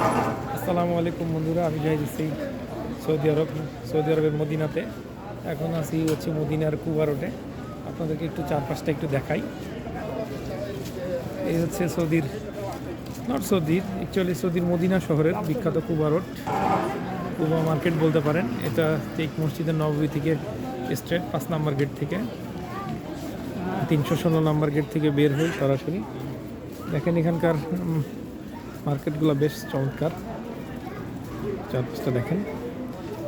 আসসালামু আলাইকুম বন্ধুরা, আমি যাই দিচ্ছি সৌদি আরবের মদিনাতে। এখন আছি হচ্ছে মদিনার কুবা রোডে। আপনাদেরকে একটু চারপাশটা একটু দেখাই। এই হচ্ছে সৌদির মদিনা শহরের বিখ্যাত কুবা রোড, কুবা মার্কেট বলতে পারেন। এটা ঠিক মসজিদের নববী থেকে স্ট্রেট 5 নম্বর গেট থেকে 316 নম্বর গেট থেকে বের হই সরাসরি। দেখেন এখানকার মার্কেটগুলো বেশ চমৎকার। চারপাশটা দেখেন,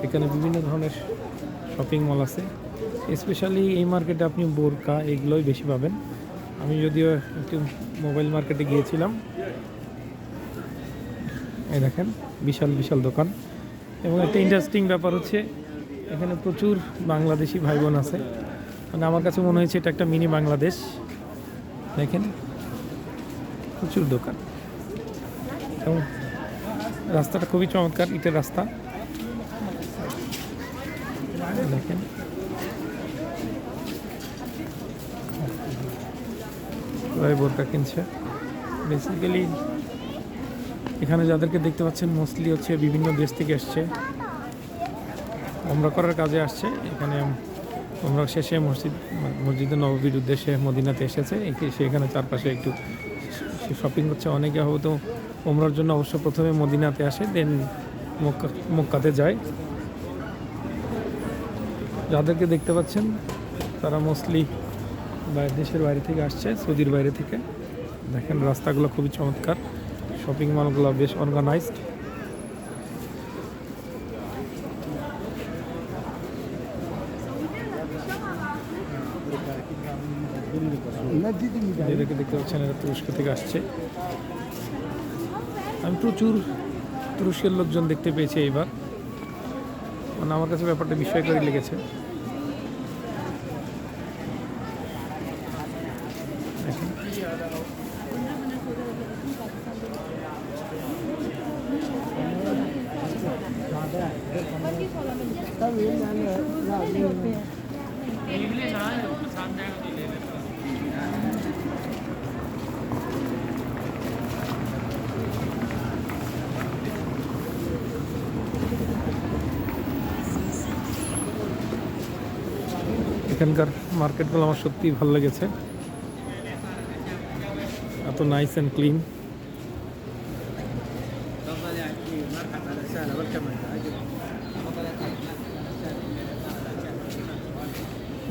এখানে বিভিন্ন ধরনের শপিং মল আছে। স্পেশালি এই মার্কেটে আপনি বোরকা এগুলোই বেশি পাবেন। আমি যদিও একটু মোবাইল মার্কেটে গিয়েছিলাম। এই দেখেন বিশাল বিশাল দোকান। এবং একটা ইন্টারেস্টিং ব্যাপার হচ্ছে এখানে প্রচুর বাংলাদেশি ভাই বোন আছে। মানে আমার কাছে মনে হয়েছে এটা একটা মিনি বাংলাদেশ। দেখেন প্রচুর দোকান এবং রাস্তাটা খুবই চমৎকার, ইটের রাস্তা। দেখেন বোরকা কিনছে। বেসিক্যালি এখানে যাদেরকে দেখতে পাচ্ছেন মোস্টলি হচ্ছে বিভিন্ন দেশ থেকে এসছে, ওমরা করার কাজে আসছে। এখানে ওমরা শেষে মসজিদে নববীর উদ্দেশ্যে মদিনাতে এসেছে। সেখানে চারপাশে একটু শপিং করছে। অনেকে হয়তো ওমরার জন্য অবশ্য প্রথমে মদিনাতে আসে, দেন মক্কাতে যায়। যাদেরকে দেখতে পাচ্ছেন তারা মোস্টলি দেশের বাইরে থেকে আসছে, সৌদির বাইরে থেকে। দেখেন রাস্তাগুলো খুবই চমৎকার, শপিং মলগুলো বেশ অর্গানাইজড। এদেরকে দেখতে পাচ্ছেন এরা তুরস্ক থেকে আসছে। আমি প্রচুর তুরস্কের লোকজন দেখতে পেয়েছি এইবার। মানে আমার কাছে ব্যাপারটা বিস্ময়করই লেগেছে। এখানকার মার্কেটগুলো আমার সত্যিই ভালো লেগেছে, এত নাইস অ্যান্ড ক্লিন।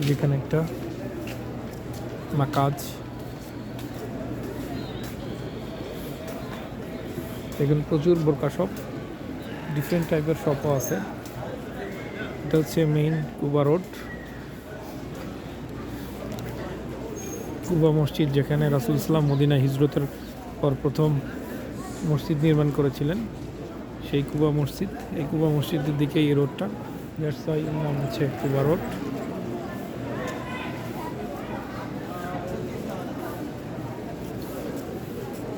যেখানে একটা মাকাজ, এখানে প্রচুর বোরকা শপ, ডিফারেন্ট টাইপের শপও আছে। এটা হচ্ছে মেইন কুবা রোড, কুবা মসজিদ, যেখানে রাসূল সাল্লাল্লাহু মদিনা হিজরতের পর প্রথম মসজিদ নির্মাণ করেছিলেন, সেই কুবা মসজিদ। এই কুবা মসজিদের দিকে এই রোডটা, দ্যাটস ওয়াই এর নাম হচ্ছে কুবা রোড।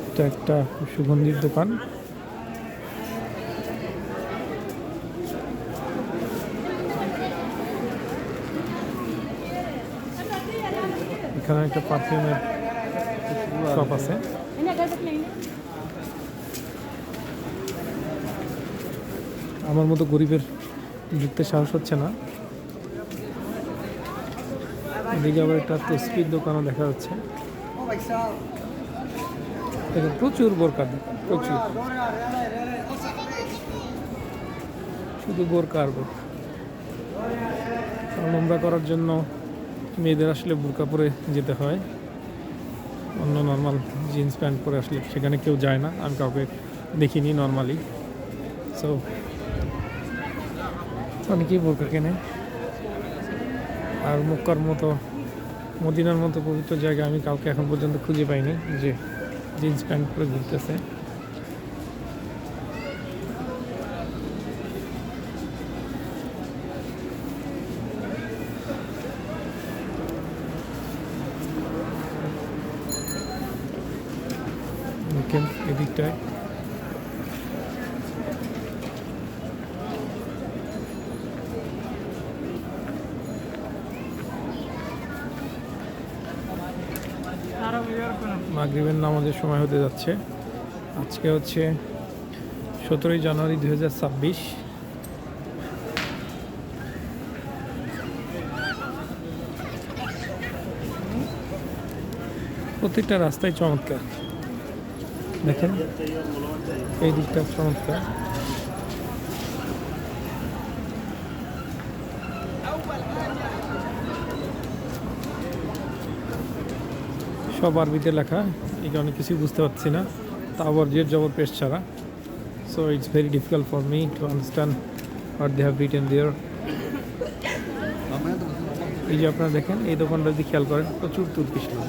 এটা একটা সুগন্ধির দোকান। এখানে একটা পারফিউমের শপ আছে। আমার মতো গরিবের ঢুকতে সাহস হচ্ছে না। এদিকে আবার একটা তসবির দোকানও দেখা যাচ্ছে। প্রচুর বোরকা, প্রচুর, শুধু বোরকা আর বোরকা। কারণ উমরা করার জন্য মেয়েদের আসলে বোরকা পরে যেতে হয়, অন্য নর্মাল জিন্স প্যান্ট পরে আসলে সেখানে কেউ যায় না। আমি কাউকে দেখিনি নর্মালি। সো অনেকেই বোরকা কেনে। আর মক্কার মতো, মদিনার মতো পবিত্র জায়গা আমি কাউকে এখন পর্যন্ত খুঁজে পাইনি যে জিন্স প্যান্ট পরে ঘুরতেছে। এদিকটায় মাগরিবের নামাজের সময় হতে যাচ্ছে। আজকে হচ্ছে 17ই জানুয়ারি 2026। প্রত্যেকটা রাস্তায় চমৎকার, দেখেন এই দিকটা চমৎকার। সব আরবিতে লেখা, এই কারণে কিছুই বুঝতে পারছি না, তা আবার জের জবর পেশ ছাড়া। So it's very difficult for me to understand what they have written there. এই যে আপনারা দেখেন এই দোকানটা যদি খেয়াল করেন প্রচুর তুর্কিশ লোক।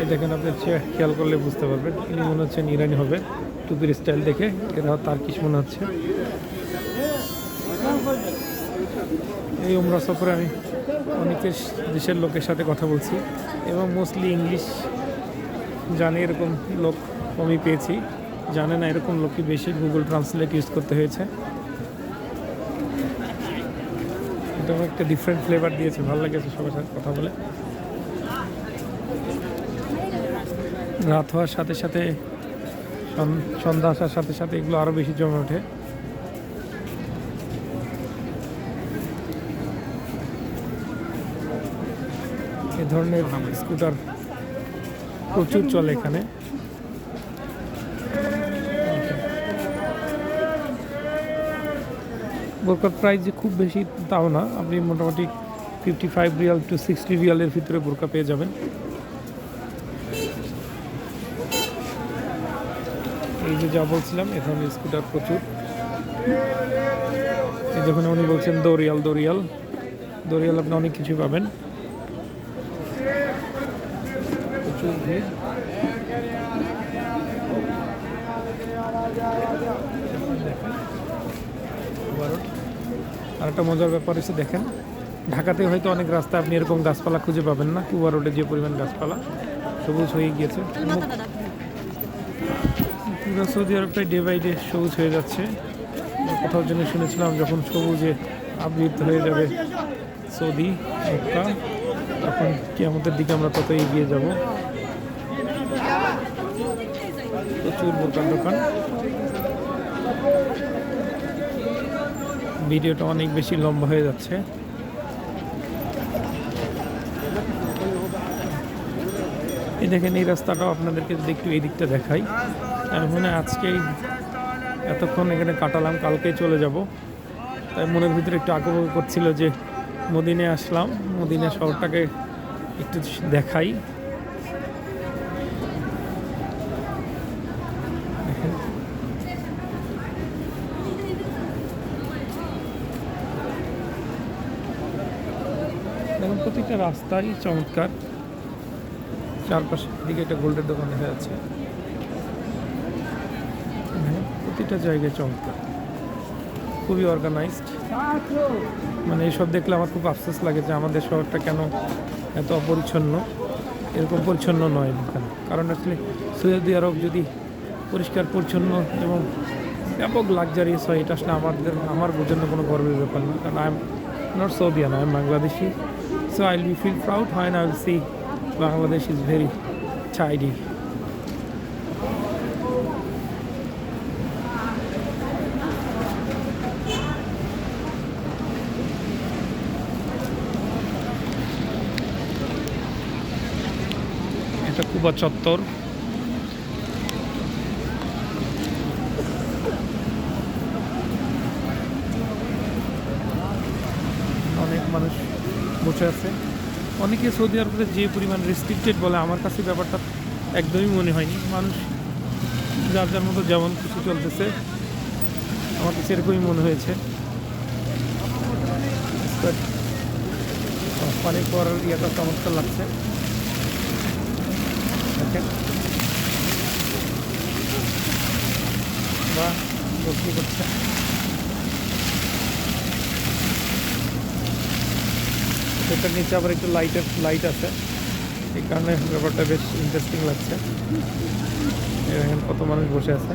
এই দেখেন আপনি খেয়াল করলে বুঝতে পারবেন, ইনি মনে হচ্ছেন ইরানি হবে, টুপির স্টাইল দেখে এরা তার্কিশ মনে হচ্ছে। এই উমরা সফরে আমি অনেকের দেশের লোকের সাথে কথা বলছি এবং মোস্টলি ইংলিশ জানে এরকম লোক কমই পেয়েছি, জানে না এরকম লোকই বেশি। গুগল ট্রান্সলেট ইউজ করতে হয়েছে। এটা একটা ডিফারেন্ট ফ্লেভার দিয়েছে, ভালো লেগেছে সবার সাথে কথা বলে। রাত হওয়ার সাথে সাথে, সন্ধ্যা আসার সাথে সাথে এগুলো আরও বেশি জমে ওঠে। এ ধরনের স্কুটার প্রচুর চলে এখানে। বোরকার প্রাইস যে খুব বেশি তাও না, আপনি মোটামুটি 55 রিয়াল টু 60 রিয়ালের ভিতরে বোরকা পেয়ে যাবেন। এই যে যা বলছিলাম এ ধরনের স্কুটার প্রচুর। এই যখন উনি বলছেন দোরিয়াল দোরিয়াল দোরিয়াল, আপনি অনেক কিছু পাবেন। প্রচুর ভিড়। আর একটা মজার ব্যাপার হচ্ছে দেখেন, ঢাকাতে হয়তো অনেক রাস্তা আপনি এরকম গাছপালা খুঁজে পাবেন না। কুবা রোডে যে পরিমাণ গাছপালা সবুজ হয়ে গিয়েছে, পুরো সৌদি আরবটাই ডে বাই ডে সবুজ হয়ে যাচ্ছে। কোথাও জন্য শুনেছিলাম যখন সবুজে আবৃত হয়ে যাবে সৌদি মক্কা, তখন কিয়ামতের দিকে আমরা তত এগিয়ে যাব। প্রচুর বোরকার দোকান। ভিডিওটা অনেক বেশি লম্বা হয়ে যাচ্ছে। এই দেখেন এই রাস্তাটাও আপনাদেরকে যদি একটু এই দিকটা দেখাই, আমি মনে হয় আজকেই এতক্ষণ এখানে কাটালাম, কালকেই চলে যাব। তাই মনের ভিতরে একটু আগ্রহ করছিল যে মদিনে আসলাম, মদিনা শহরটাকে একটু দেখাই। দেখুন প্রতিটা রাস্তাই চমৎকার। চারপাশের দিকে একটা গোল্ডের দোকান দেখা যাচ্ছে। প্রতিটা জায়গায় চমৎকার, খুবই অর্গানাইজড। মানে এইসব দেখলে আমার খুব আফসোস লাগে যে আমাদের শহরটা কেন এত অপরিচ্ছন্ন। এরকম পরিচ্ছন্ন নয় এখানে, কারণ আসলে সৌদি আরব যদি পরিষ্কার পরিচ্ছন্ন এবং ব্যাপক লাক্সারিয়াস হয়, এটা আসলে আমার জন্য কোনো গর্বের ব্যাপার না। কারণ I am not Saudian, I am Bangladeshi. So I will feel proud when I will see Bangladesh is very tidy. এটা কুবা চত্বর। অনেক মানুষ বসে আছে। অনেকে সৌদি আরবে যে পরিমাণ রেস্ট্রিক্টেড বলে, আমার কাছে ব্যাপারটা একদমই মনে হয়নি। মানুষ যার যার মতো যেমন কিছু চলতেছে, আমার কাছে এরকমই মনে হয়েছে। পানি পড়ার ইয়েটা চমৎকার লাগছে, দেখেন বা বসি করছে। এটার নিচে আবার একটু লাইট আছে, এই কারণে ব্যাপারটা বেশ ইন্টারেস্টিং লাগছে। এখানে কত মানুষ বসে আছে।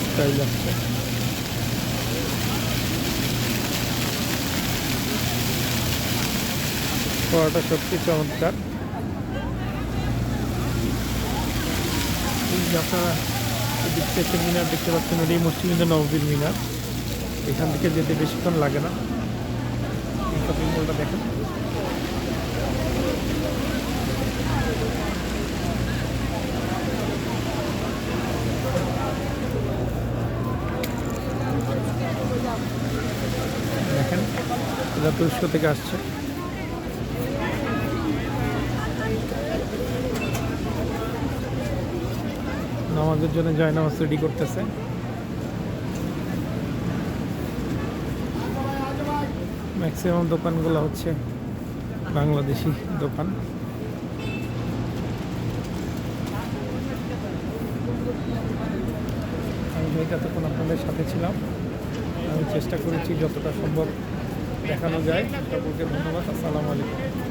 স্টাইল আসছে। পড়াটা সত্যি চমৎকার। এই যে আপনারা একটা মিনার দেখতে পাচ্ছেন, ওটাই মসজিদ নববীর মিনার। এখান থেকে যেতে বেশিক্ষণ লাগে না। এই শপিং মলটা দেখেন। দেখেন এরা তুরস্ক থেকে আসছে। নামাজের জন্য নামাজ রেডি করতেছে। ম্যাক্সিমাম দোকানগুলো হচ্ছে বাংলাদেশি দোকান। আমি যতক্ষণ আপনাদের সাথে ছিলাম, আমি চেষ্টা করেছি যতটা সম্ভব দেখানো যায়। সকলকে ধন্যবাদ। আসসালামু আলাইকুম।